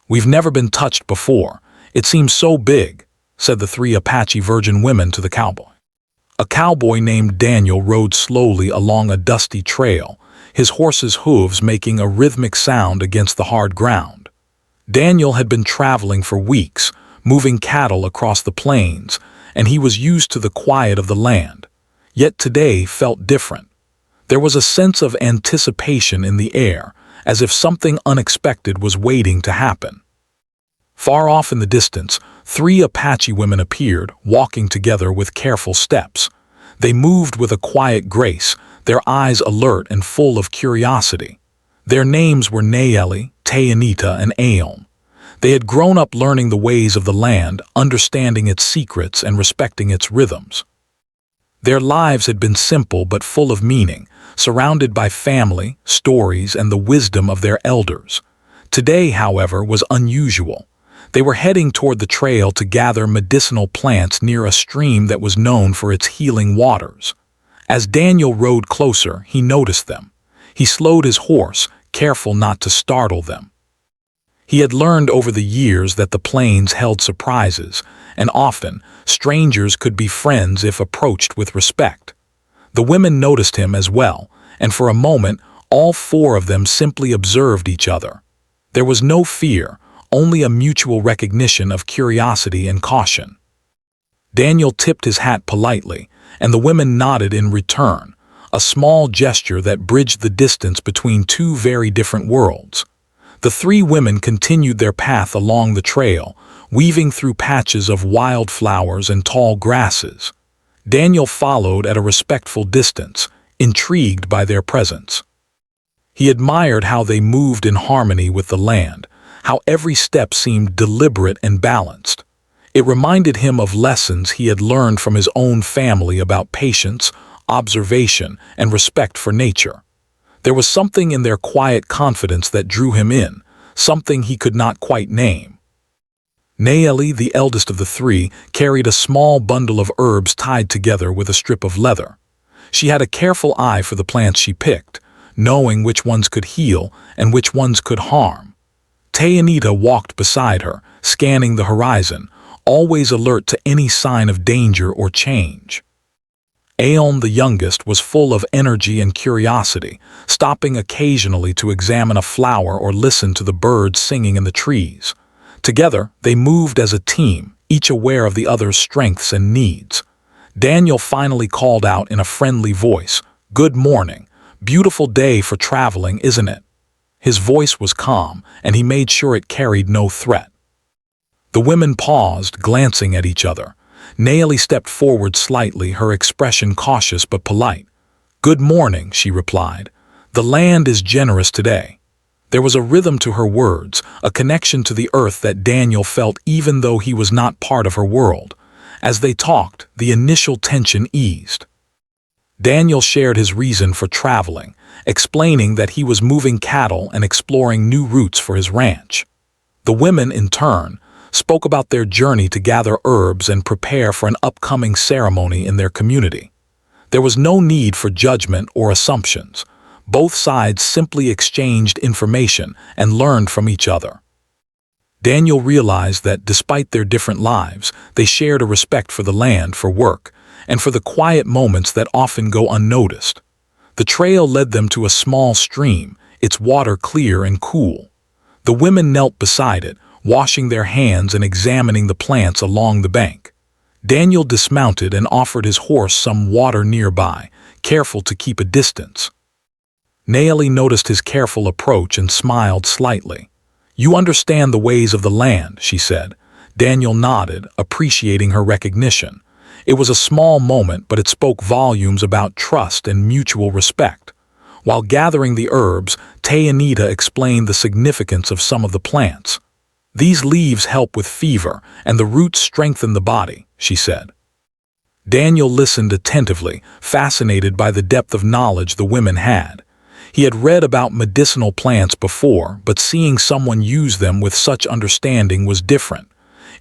"We've never been touched before. It seems so big," said the three Apache virgin women to the cowboy. A cowboy named Daniel rode slowly along a dusty trail, his horse's hooves making a rhythmic sound against the hard ground. Daniel had been traveling for weeks, moving cattle across the plains, and he was used to the quiet of the land. Yet today felt different. There was a sense of anticipation in the air, as if something unexpected was waiting to happen. Far off in the distance, three Apache women appeared, walking together with careful steps. They moved with a quiet grace, their eyes alert and full of curiosity. Their names were Nayeli, Tayanita, and Aon. They had grown up learning the ways of the land, understanding its secrets and respecting its rhythms. Their lives had been simple but full of meaning, surrounded by family, stories, and the wisdom of their elders. Today, however, was unusual. They were heading toward the trail to gather medicinal plants near a stream that was known for its healing waters. As Daniel rode closer, he noticed them. He slowed his horse, careful not to startle them. He had learned over the years that the plains held surprises, and often, strangers could be friends if approached with respect. The women noticed him as well, and for a moment, all four of them simply observed each other. There was no fear, only a mutual recognition of curiosity and caution. Daniel tipped his hat politely, and the women nodded in return, a small gesture that bridged the distance between two very different worlds. The three women continued their path along the trail, weaving through patches of wildflowers and tall grasses. Daniel followed at a respectful distance, intrigued by their presence. He admired how they moved in harmony with the land, how every step seemed deliberate and balanced. It reminded him of lessons he had learned from his own family about patience, observation, and respect for nature. There was something in their quiet confidence that drew him in, something he could not quite name. Nayeli, the eldest of the three, carried a small bundle of herbs tied together with a strip of leather. She had a careful eye for the plants she picked, knowing which ones could heal and which ones could harm. Tayanita walked beside her, scanning the horizon, always alert to any sign of danger or change. Aon, the youngest, was full of energy and curiosity, stopping occasionally to examine a flower or listen to the birds singing in the trees. Together, they moved as a team, each aware of the other's strengths and needs. Daniel finally called out in a friendly voice, "Good morning. Beautiful day for traveling, isn't it?" His voice was calm, and he made sure it carried no threat. The women paused, glancing at each other. Nayeli stepped forward slightly, her expression cautious but polite. "Good morning," she replied. "The land is generous today." There was a rhythm to her words, a connection to the earth that Daniel felt even though he was not part of her world. As they talked, the initial tension eased. Daniel shared his reason for traveling, explaining that he was moving cattle and exploring new routes for his ranch. The women, in turn, spoke about their journey to gather herbs and prepare for an upcoming ceremony in their community. There was no need for judgment or assumptions. Both sides simply exchanged information and learned from each other. Daniel realized that despite their different lives, they shared a respect for the land, for work, and for the quiet moments that often go unnoticed. The trail led them to a small stream, its water clear and cool. The women knelt beside it, washing their hands and examining the plants along the bank. Daniel dismounted and offered his horse some water nearby, careful to keep a distance. Nayeli noticed his careful approach and smiled slightly. "You understand the ways of the land," she said. Daniel nodded, appreciating her recognition. It was a small moment, but it spoke volumes about trust and mutual respect. While gathering the herbs, Tayanita explained the significance of some of the plants. "These leaves help with fever, and the roots strengthen the body," she said. Daniel listened attentively, fascinated by the depth of knowledge the women had. He had read about medicinal plants before, but seeing someone use them with such understanding was different.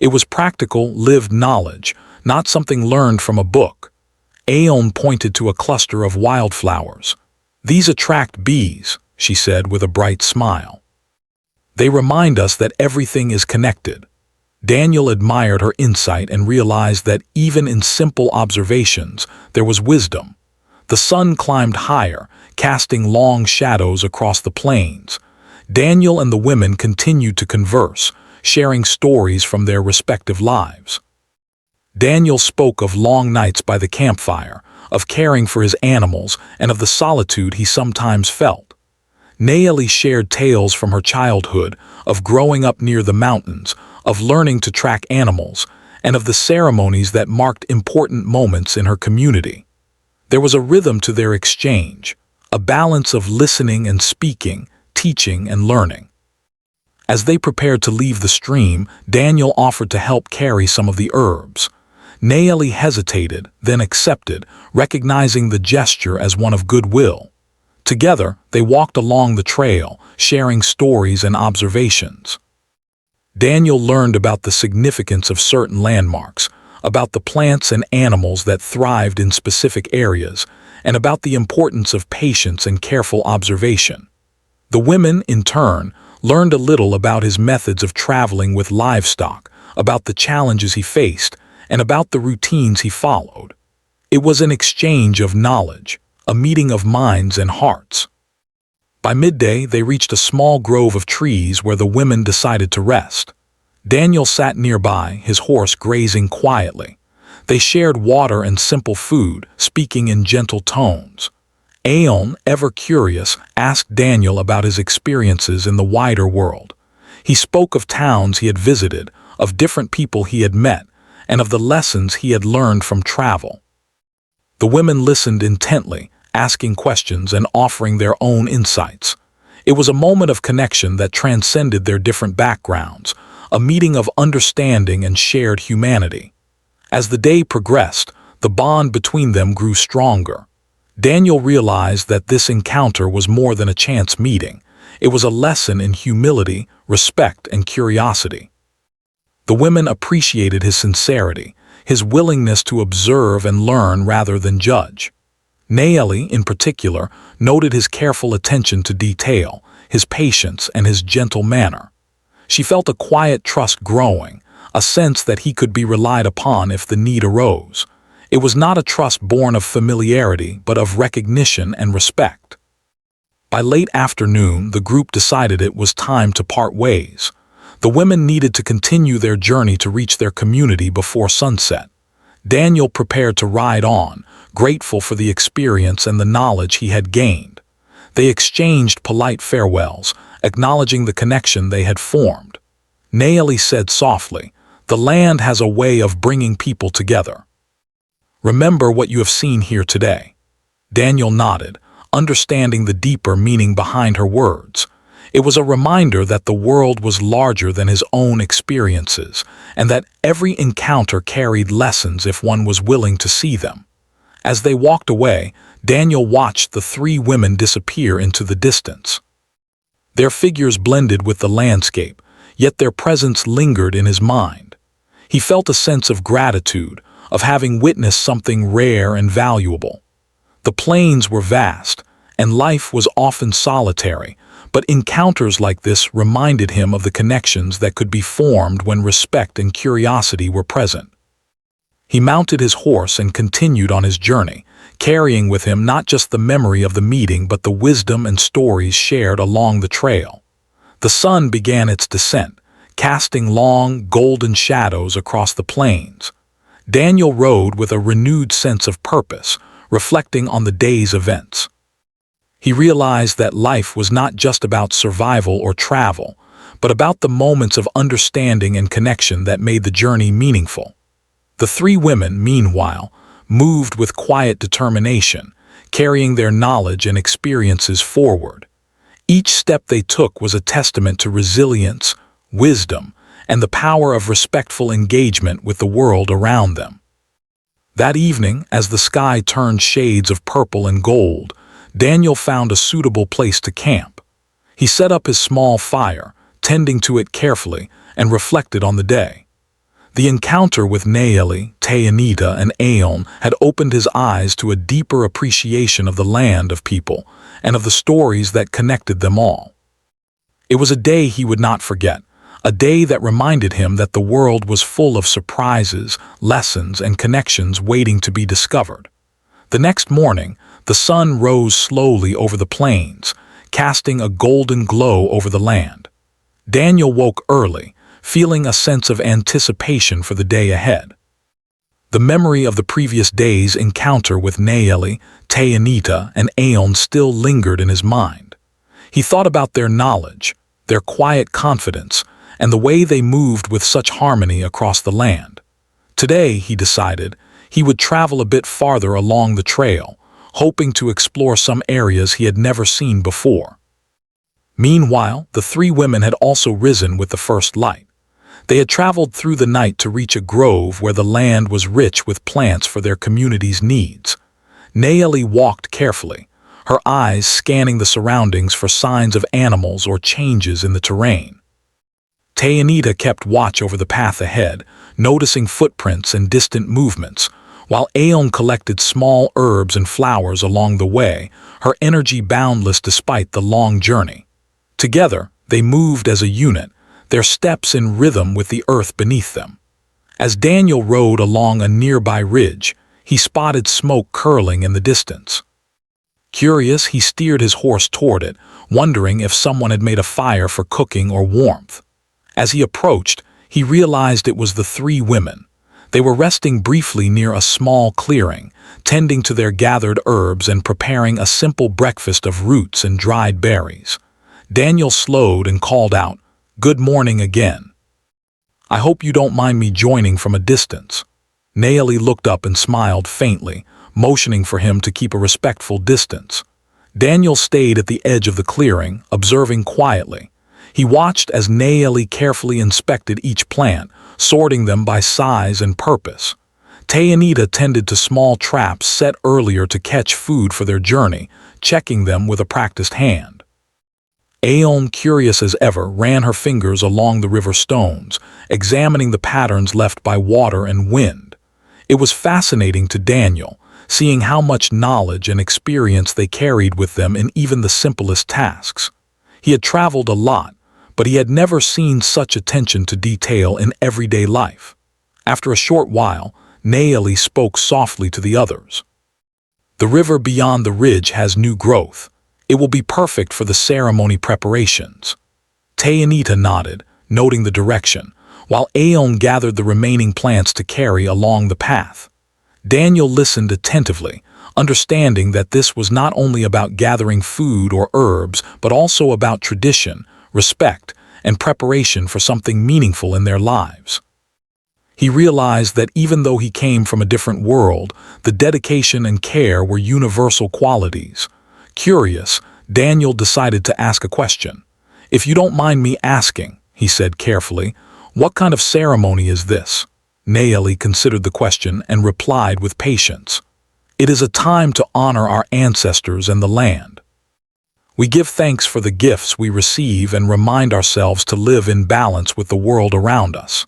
It was practical, lived knowledge, not something learned from a book. Aon pointed to a cluster of wildflowers. "These attract bees," she said with a bright smile. They remind us that everything is connected. Daniel admired her insight and realized that even in simple observations, there was wisdom. The sun climbed higher, casting long shadows across the plains. Daniel and the women continued to converse, sharing stories from their respective lives. Daniel spoke of long nights by the campfire, of caring for his animals, and of the solitude he sometimes felt. Nayeli shared tales from her childhood, of growing up near the mountains, of learning to track animals, and of the ceremonies that marked important moments in her community. There was a rhythm to their exchange, a balance of listening and speaking, teaching and learning. As they prepared to leave the stream, Daniel offered to help carry some of the herbs. Nayeli hesitated, then accepted, recognizing the gesture as one of goodwill. Together, they walked along the trail, sharing stories and observations. Daniel learned about the significance of certain landmarks, about the plants and animals that thrived in specific areas, and about the importance of patience and careful observation. The women, in turn, learned a little about his methods of traveling with livestock, about the challenges he faced, and about the routines he followed. It was an exchange of knowledge, a meeting of minds and hearts. By midday, they reached a small grove of trees where the women decided to rest. Daniel sat nearby, his horse grazing quietly. They shared water and simple food, speaking in gentle tones. Aeon, ever curious, asked Daniel about his experiences in the wider world. He spoke of towns he had visited, of different people he had met, and of the lessons he had learned from travel. The women listened intently, asking questions and offering their own insights. It was a moment of connection that transcended their different backgrounds, a meeting of understanding and shared humanity. As the day progressed, the bond between them grew stronger. Daniel realized that this encounter was more than a chance meeting. It was a lesson in humility, respect, and curiosity. The women appreciated his sincerity, his willingness to observe and learn rather than judge. Nayeli, in particular, noted his careful attention to detail, his patience, and his gentle manner. She felt a quiet trust growing, a sense that he could be relied upon if the need arose. It was not a trust born of familiarity, but of recognition and respect. By late afternoon, the group decided it was time to part ways. The women needed to continue their journey to reach their community before sunset. Daniel prepared to ride on, grateful for the experience and the knowledge he had gained. They exchanged polite farewells, acknowledging the connection they had formed. Nayeli said softly, "The land has a way of bringing people together. Remember what you have seen here today." Daniel nodded, understanding the deeper meaning behind her words. It was a reminder that the world was larger than his own experiences, and that every encounter carried lessons if one was willing to see them. As they walked away, Daniel watched the three women disappear into the distance. Their figures blended with the landscape, yet their presence lingered in his mind. He felt a sense of gratitude, of having witnessed something rare and valuable. The plains were vast, and life was often solitary, but encounters like this reminded him of the connections that could be formed when respect and curiosity were present. He mounted his horse and continued on his journey, carrying with him not just the memory of the meeting but the wisdom and stories shared along the trail. The sun began its descent, casting long, golden shadows across the plains. Daniel rode with a renewed sense of purpose, reflecting on the day's events. He realized that life was not just about survival or travel, but about the moments of understanding and connection that made the journey meaningful. The three women, meanwhile, moved with quiet determination, carrying their knowledge and experiences forward. Each step they took was a testament to resilience, wisdom, and the power of respectful engagement with the world around them. That evening, as the sky turned shades of purple and gold, Daniel found a suitable place to camp. He set up his small fire, tending to it carefully, and reflected on the day. The encounter with Nayeli, Tayanita, and Aeon had opened his eyes to a deeper appreciation of the land of people and of the stories that connected them all. It was a day he would not forget, a day that reminded him that the world was full of surprises, lessons, and connections waiting to be discovered. The next morning, the sun rose slowly over the plains, casting a golden glow over the land. Daniel woke early, feeling a sense of anticipation for the day ahead. The memory of the previous day's encounter with Nayeli, Tayanita, and Aeon still lingered in his mind. He thought about their knowledge, their quiet confidence, and the way they moved with such harmony across the land. Today, he decided, he would travel a bit farther along the trail, hoping to explore some areas he had never seen before. Meanwhile, the three women had also risen with the first light. They had traveled through the night to reach a grove where the land was rich with plants for their community's needs. Nayeli walked carefully, her eyes scanning the surroundings for signs of animals or changes in the terrain. Tayanita kept watch over the path ahead, noticing footprints and distant movements, while Aeon collected small herbs and flowers along the way, her energy boundless despite the long journey. Together, they moved as a unit, their steps in rhythm with the earth beneath them. As Daniel rode along a nearby ridge, he spotted smoke curling in the distance. Curious, he steered his horse toward it, wondering if someone had made a fire for cooking or warmth. As he approached, he realized it was the three women. They were resting briefly near a small clearing, tending to their gathered herbs and preparing a simple breakfast of roots and dried berries. Daniel slowed and called out, "Good morning again. I hope you don't mind me joining from a distance." Nayeli looked up and smiled faintly, motioning for him to keep a respectful distance. Daniel stayed at the edge of the clearing, observing quietly. He watched as Nayeli carefully inspected each plant, sorting them by size and purpose. Tayanita tended to small traps set earlier to catch food for their journey, checking them with a practiced hand. Aeon, curious as ever, ran her fingers along the river stones, examining the patterns left by water and wind. It was fascinating to Daniel, seeing how much knowledge and experience they carried with them in even the simplest tasks. He had traveled a lot, but he had never seen such attention to detail in everyday life. After a short while, Nayeli spoke softly to the others. "The river beyond the ridge has new growth. It will be perfect for the ceremony preparations." Tayanita nodded, noting the direction, while Aeon gathered the remaining plants to carry along the path. Daniel listened attentively, understanding that this was not only about gathering food or herbs, but also about tradition, respect, and preparation for something meaningful in their lives. He realized that even though he came from a different world, the dedication and care were universal qualities. Curious, Daniel decided to ask a question. "If you don't mind me asking," he said carefully, "what kind of ceremony is this?" Nayeli considered the question and replied with patience. "It is a time to honor our ancestors and the land. We give thanks for the gifts we receive and remind ourselves to live in balance with the world around us."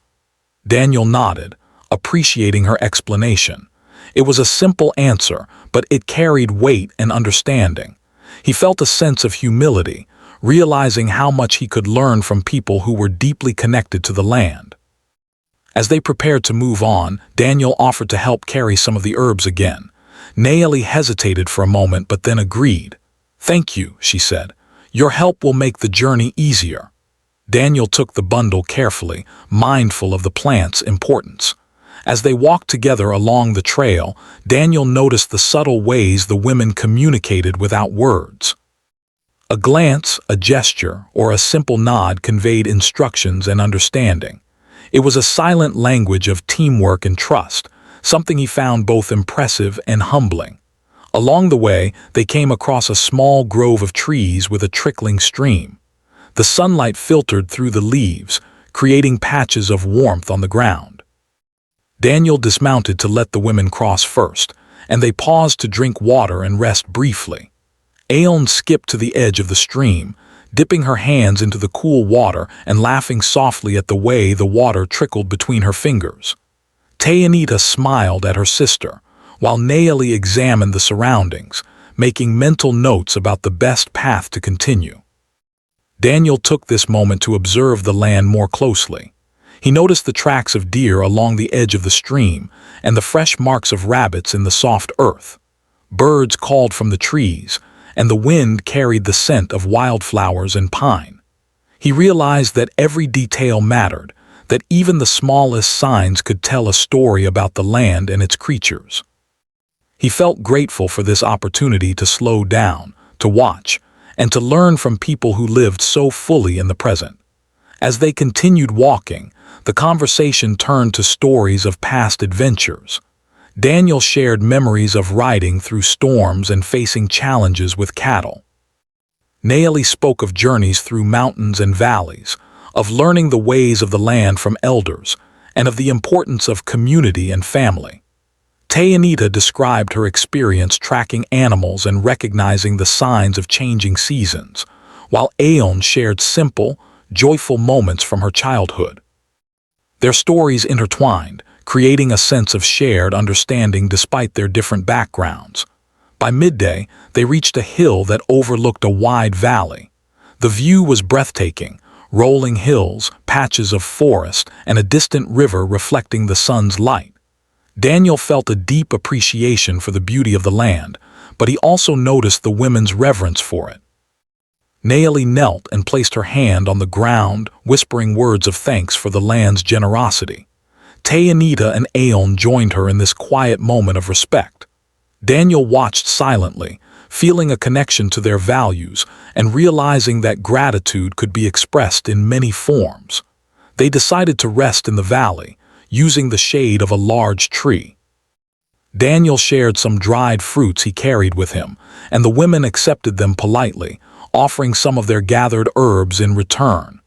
Daniel nodded, appreciating her explanation. It was a simple answer, but it carried weight and understanding. He felt a sense of humility, realizing how much he could learn from people who were deeply connected to the land. As they prepared to move on, Daniel offered to help carry some of the herbs again. Nayeli hesitated for a moment but then agreed. "Thank you," she said. "Your help will make the journey easier." Daniel took the bundle carefully, mindful of the plant's importance. As they walked together along the trail, Daniel noticed the subtle ways the women communicated without words. A glance, a gesture, or a simple nod conveyed instructions and understanding. It was a silent language of teamwork and trust, something he found both impressive and humbling. Along the way, they came across a small grove of trees with a trickling stream. The sunlight filtered through the leaves, creating patches of warmth on the ground. Daniel dismounted to let the women cross first, and they paused to drink water and rest briefly. Aeon skipped to the edge of the stream, dipping her hands into the cool water and laughing softly at the way the water trickled between her fingers. Tayanita smiled at her sister, while Nayeli examined the surroundings, making mental notes about the best path to continue. Daniel took this moment to observe the land more closely. He noticed the tracks of deer along the edge of the stream and the fresh marks of rabbits in the soft earth. Birds called from the trees, and the wind carried the scent of wildflowers and pine. He realized that every detail mattered, that even the smallest signs could tell a story about the land and its creatures. He felt grateful for this opportunity to slow down, to watch, and to learn from people who lived so fully in the present. As they continued walking, the conversation turned to stories of past adventures. Daniel shared memories of riding through storms and facing challenges with cattle. Naomi spoke of journeys through mountains and valleys, of learning the ways of the land from elders, and of the importance of community and family. Tayanita described her experience tracking animals and recognizing the signs of changing seasons, while Aeon shared simple, joyful moments from her childhood. Their stories intertwined, creating a sense of shared understanding despite their different backgrounds. By midday, they reached a hill that overlooked a wide valley. The view was breathtaking, rolling hills, patches of forest, and a distant river reflecting the sun's light. Daniel felt a deep appreciation for the beauty of the land, but he also noticed the women's reverence for it. Naomi knelt and placed her hand on the ground, whispering words of thanks for the land's generosity. Tayanita and Aeon joined her in this quiet moment of respect. Daniel watched silently, feeling a connection to their values and realizing that gratitude could be expressed in many forms. They decided to rest in the valley, using the shade of a large tree. Daniel shared some dried fruits he carried with him, and the women accepted them politely, offering some of their gathered herbs in return.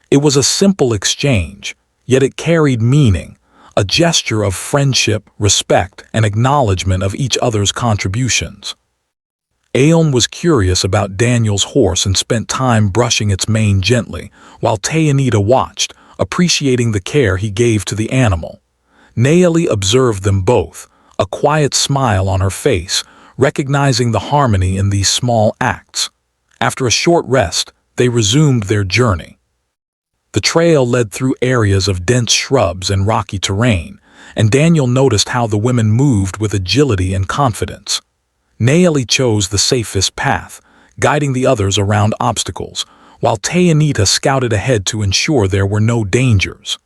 It was a simple exchange, yet it carried meaning, a gesture of friendship, respect, and acknowledgement of each other's contributions. Aeon was curious about Daniel's horse and spent time brushing its mane gently, while Tayanita watched, appreciating the care he gave to the animal. Naomi observed them both, a quiet smile on her face, recognizing the harmony in these small acts. After a short rest, they resumed their journey. The trail led through areas of dense shrubs and rocky terrain, and Daniel noticed how the women moved with agility and confidence. Naomi chose the safest path, guiding the others around obstacles, while Tayanita scouted ahead to ensure there were no dangers.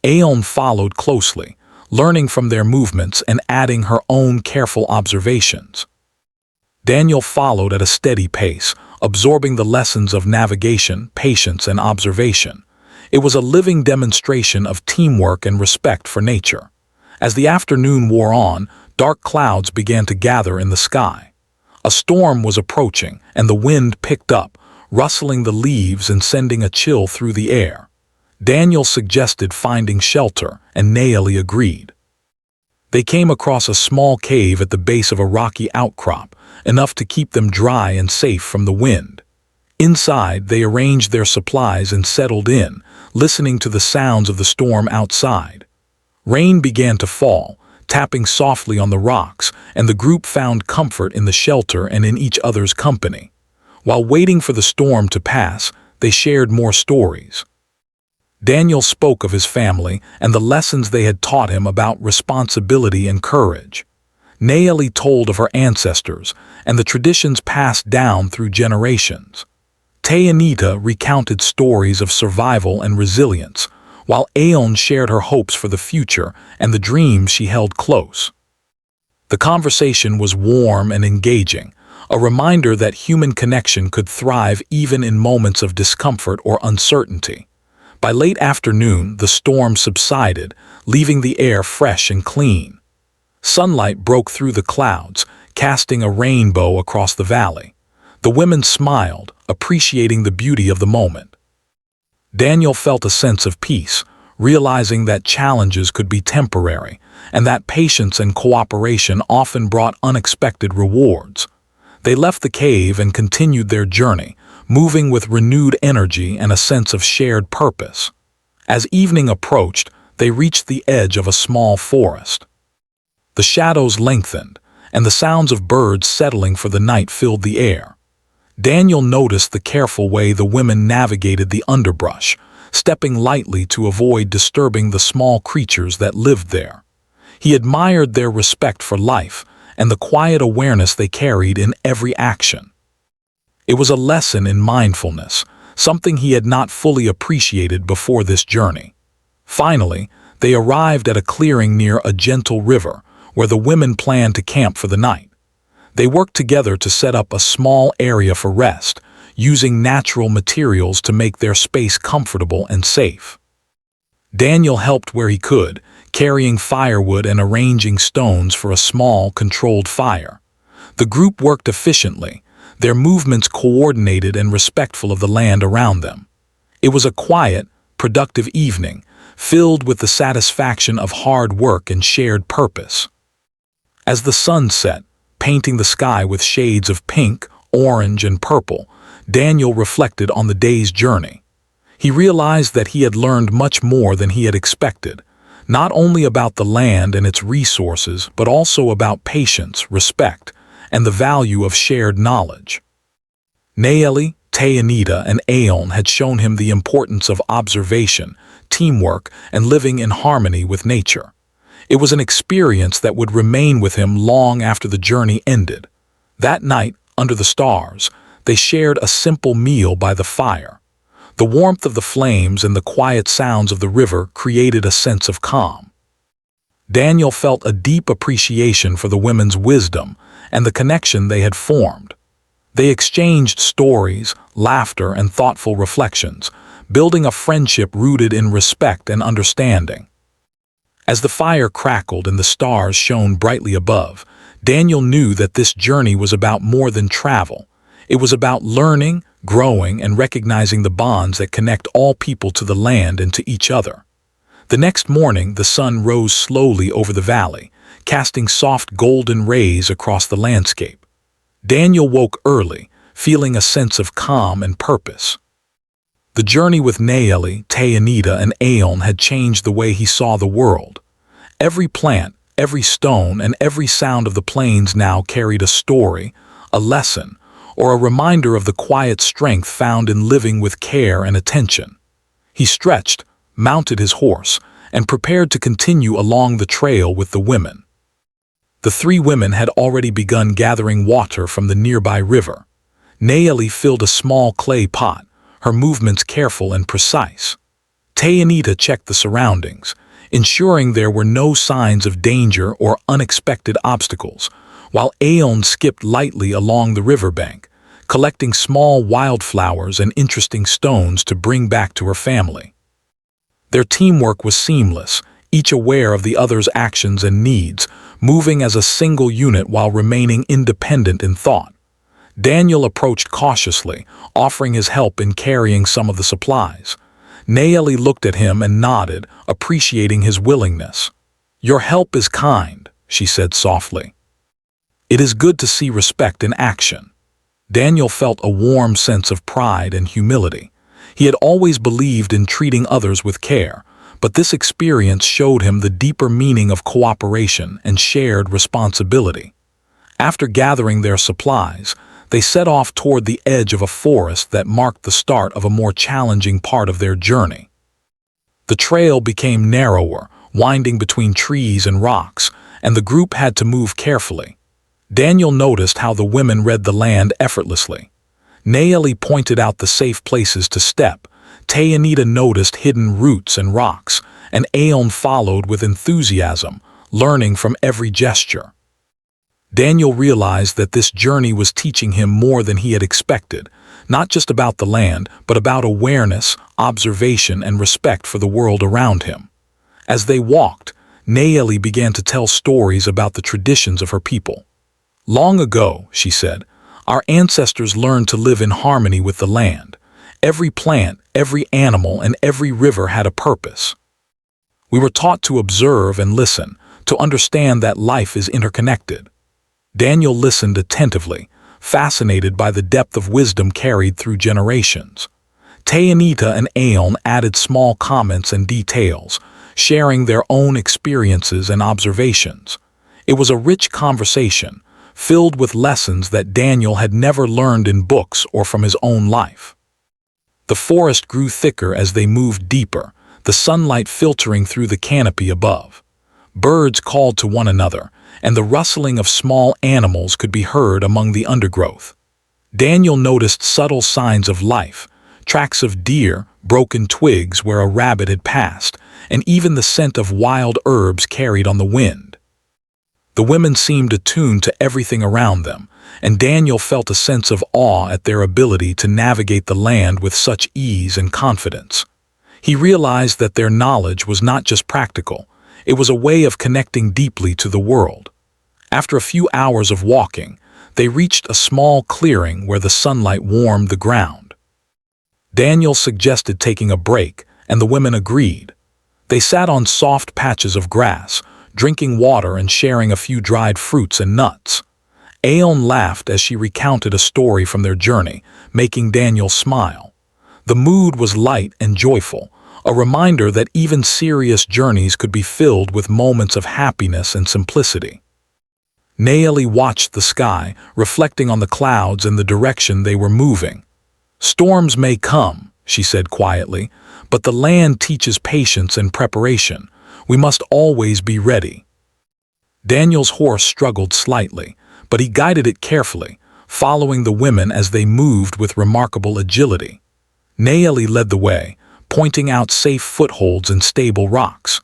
Aeon followed closely, learning from their movements and adding her own careful observations. Daniel followed at a steady pace, absorbing the lessons of navigation, patience, and observation. It was a living demonstration of teamwork and respect for nature. As the afternoon wore on, dark clouds began to gather in the sky. A storm was approaching, and the wind picked up, rustling the leaves and sending a chill through the air. Daniel suggested finding shelter, and Naomi agreed. They came across a small cave at the base of a rocky outcrop, enough to keep them dry and safe from the wind. Inside, they arranged their supplies and settled in, listening to the sounds of the storm outside. Rain began to fall, tapping softly on the rocks, and the group found comfort in the shelter and in each other's company. While waiting for the storm to pass, they shared more stories. Daniel spoke of his family and the lessons they had taught him about responsibility and courage. Naomi told of her ancestors and the traditions passed down through generations. Tayanita recounted stories of survival and resilience, while Aeon shared her hopes for the future and the dreams she held close. The conversation was warm and engaging, a reminder that human connection could thrive even in moments of discomfort or uncertainty. By late afternoon, the storm subsided, leaving the air fresh and clean. Sunlight broke through the clouds, casting a rainbow across the valley. The women smiled, appreciating the beauty of the moment. Daniel felt a sense of peace, realizing that challenges could be temporary, and that patience and cooperation often brought unexpected rewards. They left the cave and continued their journey, moving with renewed energy and a sense of shared purpose. As evening approached, they reached the edge of a small forest. The shadows lengthened, and the sounds of birds settling for the night filled the air. Daniel noticed the careful way the women navigated the underbrush, stepping lightly to avoid disturbing the small creatures that lived there. He admired their respect for life and the quiet awareness they carried in every action. It was a lesson in mindfulness, something he had not fully appreciated before this journey. Finally, they arrived at a clearing near a gentle river, where the women planned to camp for the night. They worked together to set up a small area for rest, using natural materials to make their space comfortable and safe. Daniel helped where he could, carrying firewood and arranging stones for a small, controlled fire. The group worked efficiently, their movements coordinated and respectful of the land around them. It was a quiet, productive evening, filled with the satisfaction of hard work and shared purpose. As the sun set, painting the sky with shades of pink, orange, and purple, Daniel reflected on the day's journey. He realized that he had learned much more than he had expected, not only about the land and its resources, but also about patience, respect, and the value of shared knowledge. Nayeli, Tayanita, and Aeon had shown him the importance of observation, teamwork, and living in harmony with nature. It was an experience that would remain with him long after the journey ended. That night, under the stars, they shared a simple meal by the fire. The warmth of the flames and the quiet sounds of the river created a sense of calm. Daniel felt a deep appreciation for the women's wisdom and the connection they had formed. They exchanged stories, laughter, and thoughtful reflections, building a friendship rooted in respect and understanding. As the fire crackled and the stars shone brightly above, Daniel knew that this journey was about more than travel. It was about learning, growing, and recognizing the bonds that connect all people to the land and to each other. The next morning, the sun rose slowly over the valley, casting soft golden rays across the landscape. Daniel woke early, feeling a sense of calm and purpose. The journey with Nayeli, Tayanita, and Aeon had changed the way he saw the world. Every plant, every stone, and every sound of the plains now carried a story, a lesson, or a reminder of the quiet strength found in living with care and attention. He stretched, mounted his horse, and prepared to continue along the trail with the women. The three women had already begun gathering water from the nearby river. Nayeli filled a small clay pot, her movements careful and precise. Tayanita checked the surroundings, ensuring there were no signs of danger or unexpected obstacles, while Aeon skipped lightly along the riverbank, collecting small wildflowers and interesting stones to bring back to her family. Their teamwork was seamless, each aware of the other's actions and needs, moving as a single unit while remaining independent in thought. Daniel approached cautiously, offering his help in carrying some of the supplies. Nayeli looked at him and nodded, appreciating his willingness. "Your help is kind," she said softly. "It is good to see respect in action." Daniel felt a warm sense of pride and humility. He had always believed in treating others with care, but this experience showed him the deeper meaning of cooperation and shared responsibility. After gathering their supplies, they set off toward the edge of a forest that marked the start of a more challenging part of their journey. The trail became narrower, winding between trees and rocks, and the group had to move carefully. Daniel noticed how the women read the land effortlessly. Nayeli pointed out the safe places to step, Tayanita noticed hidden roots and rocks, and Aeon followed with enthusiasm, learning from every gesture. Daniel realized that this journey was teaching him more than he had expected, not just about the land, but about awareness, observation, and respect for the world around him. As they walked, Nayeli began to tell stories about the traditions of her people. "Long ago," she said, "our ancestors learned to live in harmony with the land. Every plant, every animal, and every river had a purpose. We were taught to observe and listen, to understand that life is interconnected." Daniel listened attentively, fascinated by the depth of wisdom carried through generations. Tayanita and Aeon added small comments and details, sharing their own experiences and observations. It was a rich conversation, filled with lessons that Daniel had never learned in books or from his own life. The forest grew thicker as they moved deeper, the sunlight filtering through the canopy above. Birds called to one another, and the rustling of small animals could be heard among the undergrowth. Daniel noticed subtle signs of life, tracks of deer, broken twigs where a rabbit had passed, and even the scent of wild herbs carried on the wind. The women seemed attuned to everything around them, and Daniel felt a sense of awe at their ability to navigate the land with such ease and confidence. He realized that their knowledge was not just practical, it was a way of connecting deeply to the world. After a few hours of walking, they reached a small clearing where the sunlight warmed the ground. Daniel suggested taking a break, and the women agreed. They sat on soft patches of grass, drinking water and sharing a few dried fruits and nuts. Aeon laughed as she recounted a story from their journey, making Daniel smile. The mood was light and joyful, a reminder that even serious journeys could be filled with moments of happiness and simplicity. Naeli watched the sky, reflecting on the clouds and the direction they were moving. "Storms may come," she said quietly, "but the land teaches patience and preparation. We must always be ready." Daniel's horse struggled slightly, but he guided it carefully, following the women as they moved with remarkable agility. Naeli led the way, pointing out safe footholds and stable rocks.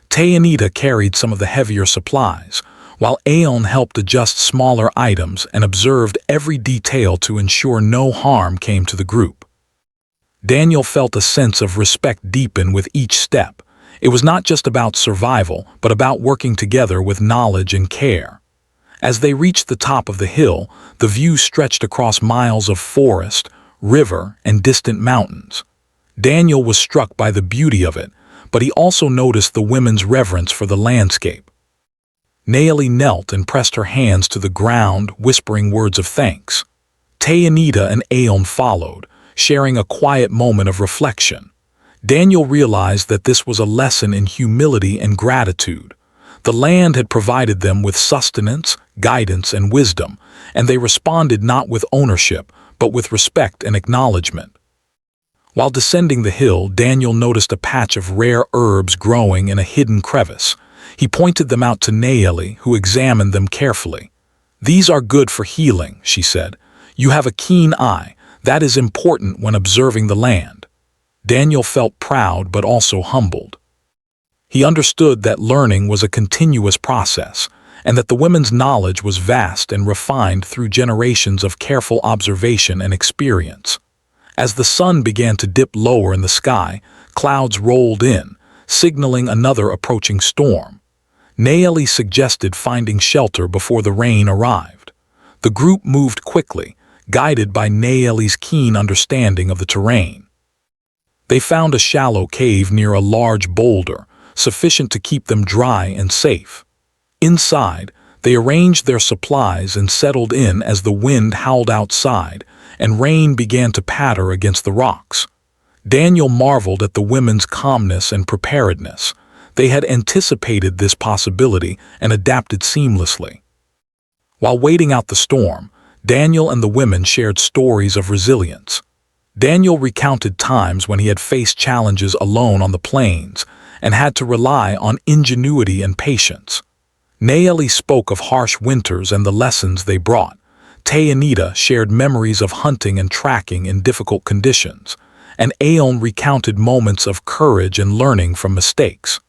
Tayanita carried some of the heavier supplies, while Aeon helped adjust smaller items and observed every detail to ensure no harm came to the group. Daniel felt a sense of respect deepen with each step. It was not just about survival, but about working together with knowledge and care. As they reached the top of the hill, the view stretched across miles of forest, river, and distant mountains. Daniel was struck by the beauty of it, but he also noticed the women's reverence for the landscape. Naeli knelt and pressed her hands to the ground, whispering words of thanks. Tayanita and Aeon followed, sharing a quiet moment of reflection. Daniel realized that this was a lesson in humility and gratitude. The land had provided them with sustenance, guidance, and wisdom, and they responded not with ownership, but with respect and acknowledgement. While descending the hill, Daniel noticed a patch of rare herbs growing in a hidden crevice. He pointed them out to Naeli, who examined them carefully. "These are good for healing," she said. "You have a keen eye. That is important when observing the land." Daniel felt proud but also humbled. He understood that learning was a continuous process, and that the women's knowledge was vast and refined through generations of careful observation and experience. As the sun began to dip lower in the sky, clouds rolled in, signaling another approaching storm. Naeli suggested finding shelter before the rain arrived. The group moved quickly, guided by Naeli's keen understanding of the terrain. They found a shallow cave near a large boulder, sufficient to keep them dry and safe. Inside, they arranged their supplies and settled in as the wind howled outside and rain began to patter against the rocks. Daniel marveled at the women's calmness and preparedness. They had anticipated this possibility and adapted seamlessly. While waiting out the storm, Daniel and the women shared stories of resilience. Daniel recounted times when he had faced challenges alone on the plains and had to rely on ingenuity and patience. Naeli spoke of harsh winters and the lessons they brought. Tayanita shared memories of hunting and tracking in difficult conditions, and Aeon recounted moments of courage and learning from mistakes.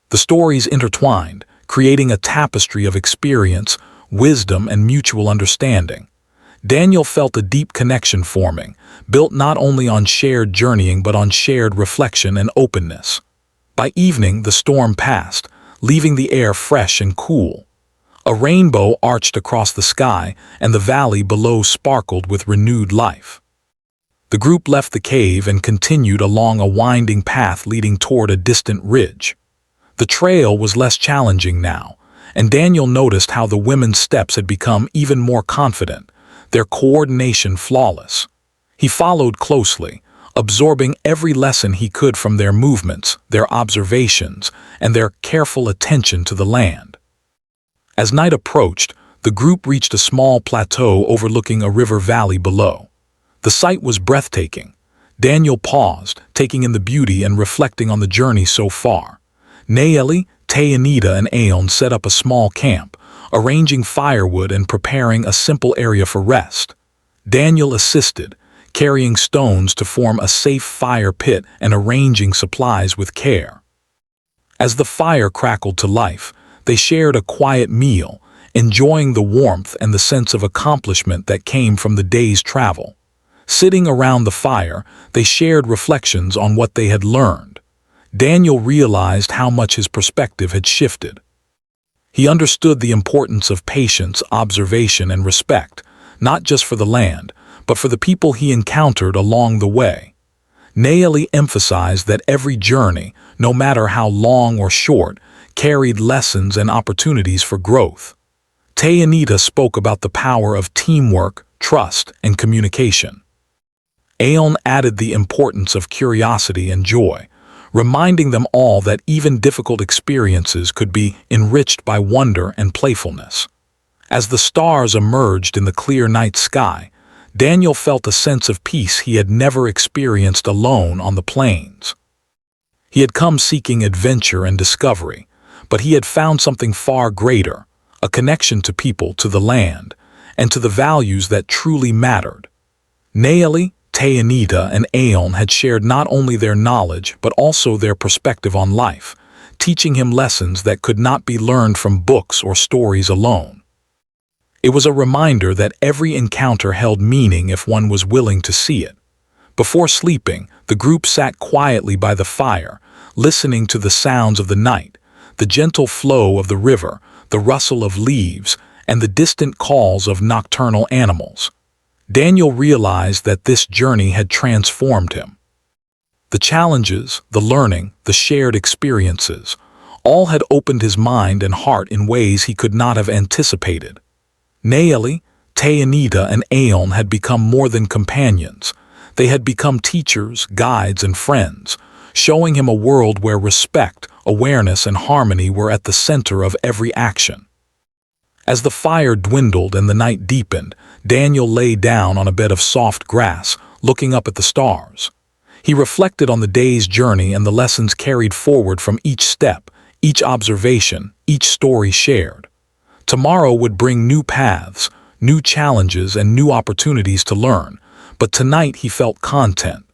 The stories intertwined, creating a tapestry of experience, wisdom, and mutual understanding. Daniel felt a deep connection forming, built not only on shared journeying but on shared reflection and openness. By evening, the storm passed, leaving the air fresh and cool. A rainbow arched across the sky, and the valley below sparkled with renewed life. The group left the cave and continued along a winding path leading toward a distant ridge. The trail was less challenging now, and Daniel noticed how the women's steps had become even more confident, their coordination flawless. He followed closely, absorbing every lesson he could from their movements, their observations, and their careful attention to the land. As night approached, the group reached a small plateau overlooking a river valley below. The sight was breathtaking. Daniel paused, taking in the beauty and reflecting on the journey so far. Nayeli, Tayanita, and Aeon set up a small camp, arranging firewood and preparing a simple area for rest. Daniel assisted, carrying stones to form a safe fire pit and arranging supplies with care. As the fire crackled to life, they shared a quiet meal, enjoying the warmth and the sense of accomplishment that came from the day's travel. Sitting around the fire, they shared reflections on what they had learned. Daniel realized how much his perspective had shifted. He understood the importance of patience, observation, and respect, not just for the land, but for the people he encountered along the way. Nayeli emphasized that every journey, no matter how long or short, carried lessons and opportunities for growth. Tayanita spoke about the power of teamwork, trust, and communication. Aeon added the importance of curiosity and joy, reminding them all that even difficult experiences could be enriched by wonder and playfulness. As the stars emerged in the clear night sky, Daniel felt a sense of peace he had never experienced alone on the plains. He had come seeking adventure and discovery, but he had found something far greater, a connection to people, to the land, and to the values that truly mattered. Nayeli, Tayanita, and Aeon had shared not only their knowledge but also their perspective on life, teaching him lessons that could not be learned from books or stories alone. It was a reminder that every encounter held meaning if one was willing to see it. Before sleeping, the group sat quietly by the fire, listening to the sounds of the night, the gentle flow of the river, the rustle of leaves, and the distant calls of nocturnal animals. Daniel realized that this journey had transformed him. The challenges, the learning, the shared experiences, all had opened his mind and heart in ways he could not have anticipated. Nayeli, Tayanita, and Aeon had become more than companions. They had become teachers, guides, and friends, showing him a world where respect, awareness, and harmony were at the center of every action. As the fire dwindled and the night deepened, Daniel lay down on a bed of soft grass, looking up at the stars. He reflected on the day's journey and the lessons carried forward from each step, each observation, each story shared. Tomorrow would bring new paths, new challenges, and new opportunities to learn, but tonight he felt content.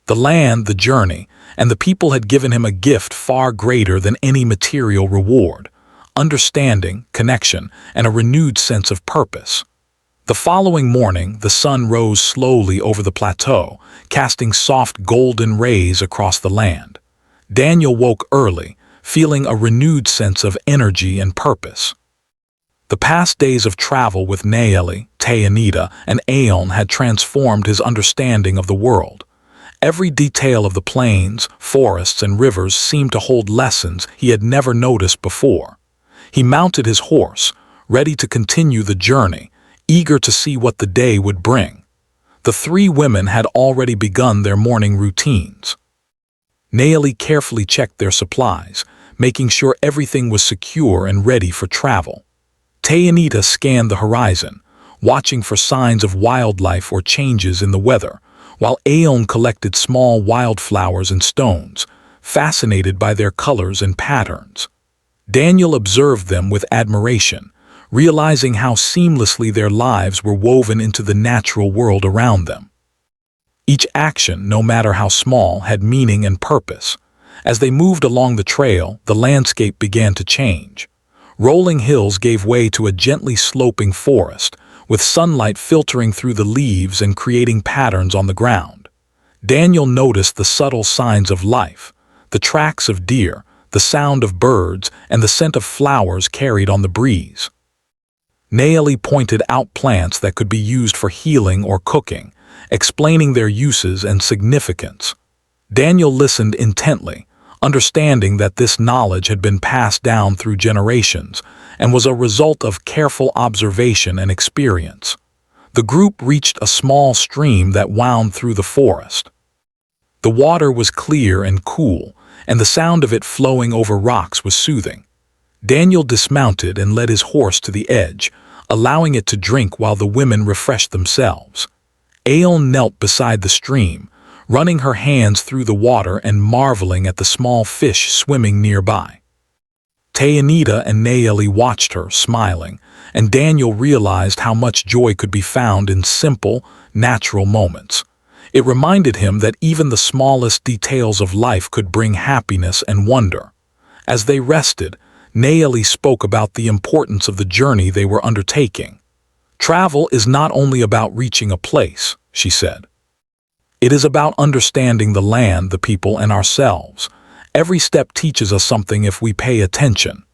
The land, the journey, and the people had given him a gift far greater than any material reward: understanding, connection, and a renewed sense of purpose. The following morning, the sun rose slowly over the plateau, casting soft golden rays across the land. Daniel woke early, feeling a renewed sense of energy and purpose. The past days of travel with Nayeli, Tayanita, and Aeon had transformed his understanding of the world. Every detail of the plains, forests, and rivers seemed to hold lessons he had never noticed before. He mounted his horse, ready to continue the journey, eager to see what the day would bring. The three women had already begun their morning routines. Nayeli carefully checked their supplies, making sure everything was secure and ready for travel. Tayanita scanned the horizon, watching for signs of wildlife or changes in the weather, while Aeon collected small wildflowers and stones, fascinated by their colors and patterns. Daniel observed them with admiration, realizing how seamlessly their lives were woven into the natural world around them. Each action, no matter how small, had meaning and purpose. As they moved along the trail, the landscape began to change. Rolling hills gave way to a gently sloping forest, with sunlight filtering through the leaves and creating patterns on the ground. Daniel noticed the subtle signs of life: the tracks of deer, the sound of birds, and the scent of flowers carried on the breeze. Nayeli pointed out plants that could be used for healing or cooking, explaining their uses and significance. Daniel listened intently, understanding that this knowledge had been passed down through generations and was a result of careful observation and experience. The group reached a small stream that wound through the forest. The water was clear and cool, and the sound of it flowing over rocks was soothing. Daniel dismounted and led his horse to the edge, allowing it to drink while the women refreshed themselves. Aeon knelt beside the stream, running her hands through the water and marveling at the small fish swimming nearby. Tayanita and Naeli watched her, smiling, and Daniel realized how much joy could be found in simple, natural moments. It reminded him that even the smallest details of life could bring happiness and wonder. As they rested, Naeli spoke about the importance of the journey they were undertaking. "Travel is not only about reaching a place," she said. "It is about understanding the land, the people, and ourselves. Every step teaches us something if we pay attention."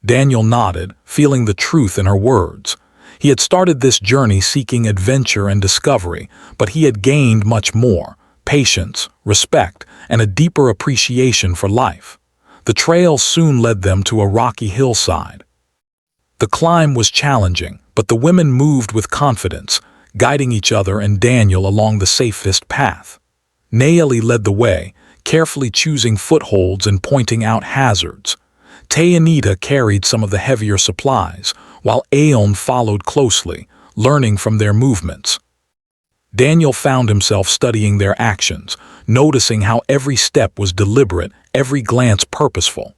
Daniel nodded, feeling the truth in her words. He had started this journey seeking adventure and discovery, but he had gained much more: patience, respect, and a deeper appreciation for life. The trail soon led them to a rocky hillside. The climb was challenging, but the women moved with confidence, guiding each other and Daniel along the safest path. Naeli led the way, carefully choosing footholds and pointing out hazards. Tayanita carried some of the heavier supplies, while Aeon followed closely, learning from their movements. Daniel found himself studying their actions, noticing how every step was deliberate, every glance purposeful.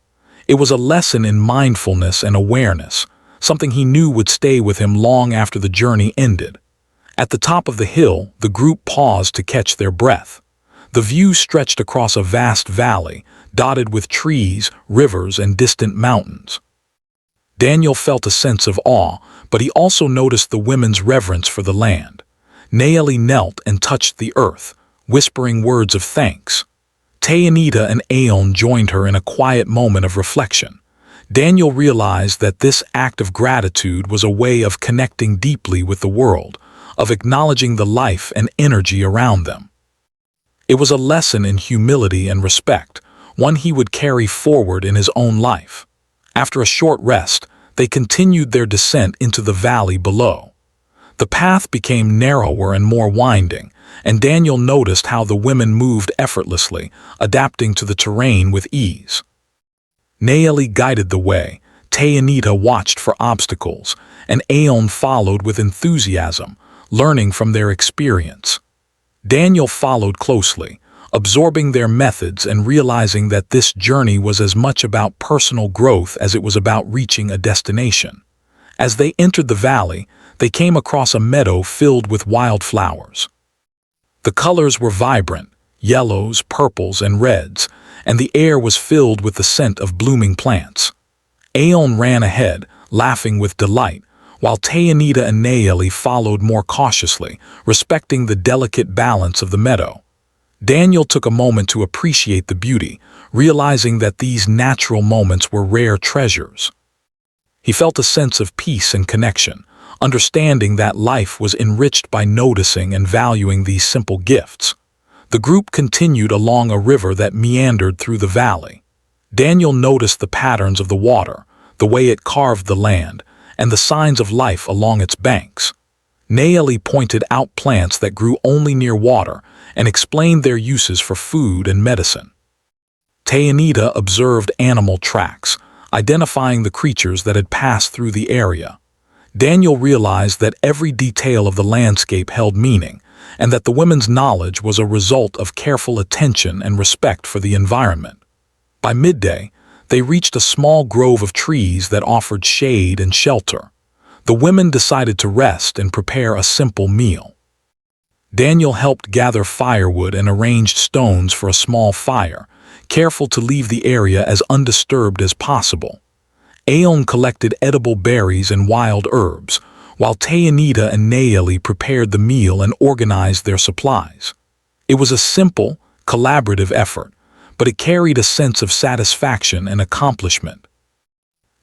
It was a lesson in mindfulness and awareness, something he knew would stay with him long after the journey ended. At the top of the hill, the group paused to catch their breath. The view stretched across a vast valley, dotted with trees, rivers, and distant mountains. Daniel felt a sense of awe, but he also noticed the women's reverence for the land. Naeli knelt and touched the earth, whispering words of thanks. Tayanita and Aeon joined her in a quiet moment of reflection. Daniel realized that this act of gratitude was a way of connecting deeply with the world, of acknowledging the life and energy around them. It was a lesson in humility and respect, one he would carry forward in his own life. After a short rest, they continued their descent into the valley below. The path became narrower and more winding, and Daniel noticed how the women moved effortlessly, adapting to the terrain with ease. Naeli guided the way, Tayanita watched for obstacles, and Aeon followed with enthusiasm, learning from their experience. Daniel followed closely, absorbing their methods and realizing that this journey was as much about personal growth as it was about reaching a destination. As they entered the valley, they came across a meadow filled with wildflowers. The colors were vibrant, yellows, purples, and reds, and the air was filled with the scent of blooming plants. Aeon ran ahead, laughing with delight, while Tayanita and Naeli followed more cautiously, respecting the delicate balance of the meadow. Daniel took a moment to appreciate the beauty, realizing that these natural moments were rare treasures. He felt a sense of peace and connection, understanding that life was enriched by noticing and valuing these simple gifts. The group continued along a river that meandered through the valley. Daniel noticed the patterns of the water, the way it carved the land, and the signs of life along its banks. Naeli pointed out plants that grew only near water and explained their uses for food and medicine. Tayanita observed animal tracks, identifying the creatures that had passed through the area. Daniel realized that every detail of the landscape held meaning, and that the women's knowledge was a result of careful attention and respect for the environment. By midday, they reached a small grove of trees that offered shade and shelter. The women decided to rest and prepare a simple meal. Daniel helped gather firewood and arranged stones for a small fire, careful to leave the area as undisturbed as possible. Aeon collected edible berries and wild herbs, while Tayanita and Naeli prepared the meal and organized their supplies. It was a simple, collaborative effort, but it carried a sense of satisfaction and accomplishment.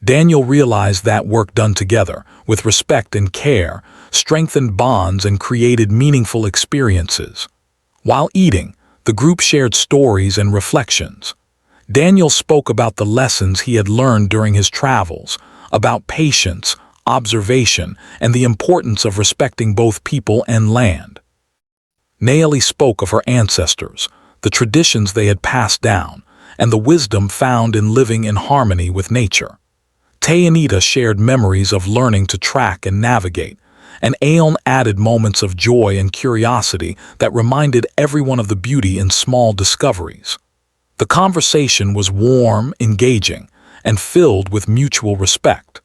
Daniel realized that work done together, with respect and care, strengthened bonds and created meaningful experiences. While eating, the group shared stories and reflections. Daniel spoke about the lessons he had learned during his travels, about patience, observation, and the importance of respecting both people and land. Naeli spoke of her ancestors, the traditions they had passed down, and the wisdom found in living in harmony with nature. Tay and Ida shared memories of learning to track and navigate, and Aeon added moments of joy and curiosity that reminded everyone of the beauty in small discoveries. The conversation was warm, engaging, and filled with mutual respect.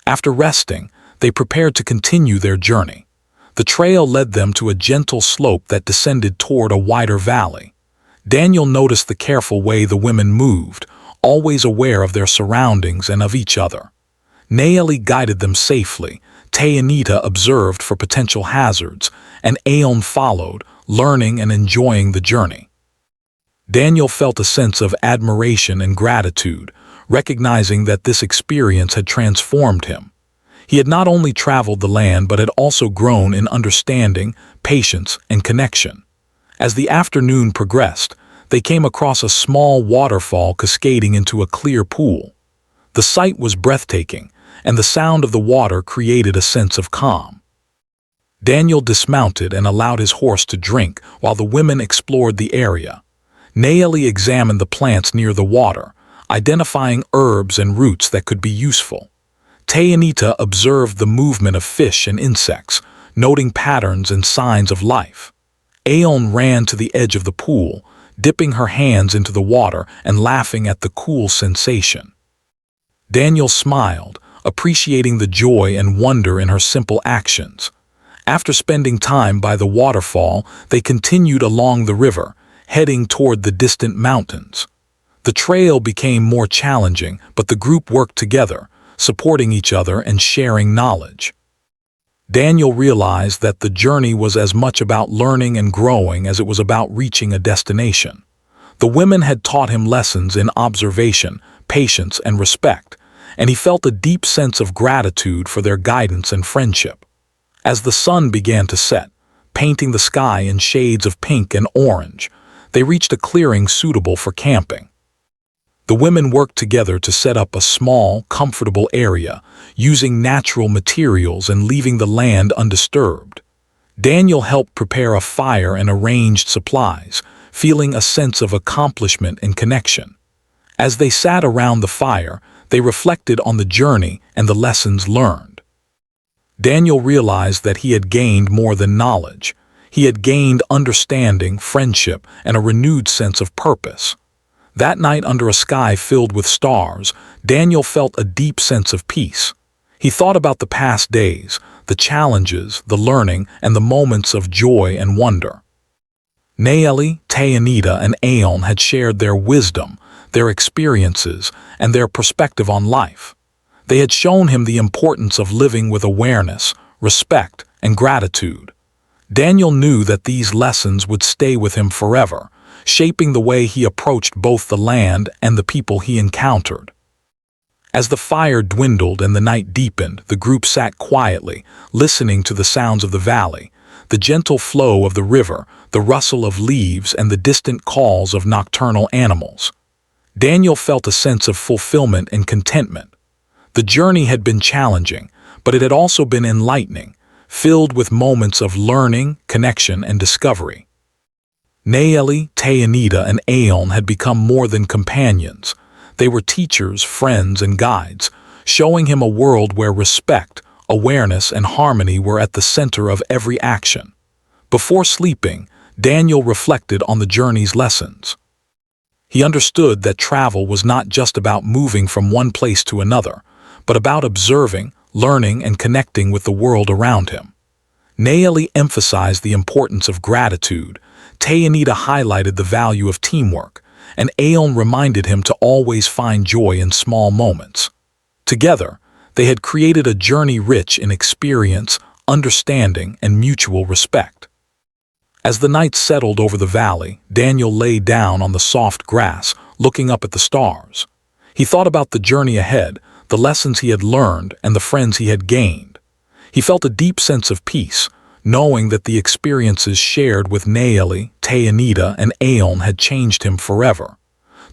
After resting, they prepared to continue their journey. The trail led them to a gentle slope that descended toward a wider valley. Daniel noticed the careful way the women moved, always aware of their surroundings and of each other. Naeli guided them safely, Tay and Ida observed for potential hazards, and Aeon followed, learning and enjoying the journey. Daniel felt a sense of admiration and gratitude, recognizing that this experience had transformed him. He had not only traveled the land but had also grown in understanding, patience, and connection. As the afternoon progressed, they came across a small waterfall cascading into a clear pool. The sight was breathtaking, and the sound of the water created a sense of calm. Daniel dismounted and allowed his horse to drink while the women explored the area. Naeli examined the plants near the water, identifying herbs and roots that could be useful. Tay and Ida observed the movement of fish and insects, noting patterns and signs of life. Aeon ran to the edge of the pool, dipping her hands into the water and laughing at the cool sensation. Daniel smiled, appreciating the joy and wonder in her simple actions. After spending time by the waterfall, they continued along the river, heading toward the distant mountains. The trail became more challenging, but the group worked together, supporting each other and sharing knowledge. Daniel realized that the journey was as much about learning and growing as it was about reaching a destination. The women had taught him lessons in observation, patience, and respect, and he felt a deep sense of gratitude for their guidance and friendship. As the sun began to set, painting the sky in shades of pink and orange, they reached a clearing suitable for camping. The women worked together to set up a small, comfortable area, using natural materials and leaving the land undisturbed. Daniel helped prepare a fire and arranged supplies, feeling a sense of accomplishment and connection. As they sat around the fire, they reflected on the journey and the lessons learned. Daniel realized that he had gained more than knowledge. He had gained understanding, friendship, and a renewed sense of purpose. That night, under a sky filled with stars, Daniel felt a deep sense of peace. He thought about the past days, the challenges, the learning, and the moments of joy and wonder. Naeli, Tay and Ida, and Aeon had shared their wisdom, their experiences, and their perspective on life. They had shown him the importance of living with awareness, respect, and gratitude. Daniel knew that these lessons would stay with him forever, shaping the way he approached both the land and the people he encountered. As the fire dwindled and the night deepened, the group sat quietly, listening to the sounds of the valley, the gentle flow of the river, the rustle of leaves, and the distant calls of nocturnal animals. Daniel felt a sense of fulfillment and contentment. The journey had been challenging, but it had also been enlightening, filled with moments of learning, connection, and discovery. Naeli, Tay and Ida, and Aeon had become more than companions. They were teachers, friends, and guides, showing him a world where respect, awareness, and harmony were at the center of every action. Before sleeping, Daniel reflected on the journey's lessons. He understood that travel was not just about moving from one place to another, but about observing, learning, and connecting with the world around him. Naeli emphasized the importance of gratitude, Tay and Ida highlighted the value of teamwork, and Aeon reminded him to always find joy in small moments. Together, they had created a journey rich in experience, understanding, and mutual respect. As the night settled over the valley, Daniel lay down on the soft grass, looking up at the stars. He thought about the journey ahead, the lessons he had learned, and the friends he had gained. He felt a deep sense of peace, knowing that the experiences shared with Naeli, Tay and Ida, and Aeon had changed him forever.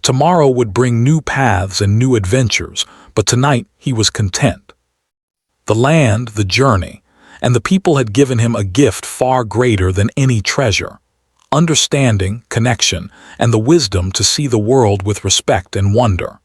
Tomorrow would bring new paths and new adventures, but tonight he was content. The land, the journey, and the people had given him a gift far greater than any treasure: understanding, connection, and the wisdom to see the world with respect and wonder.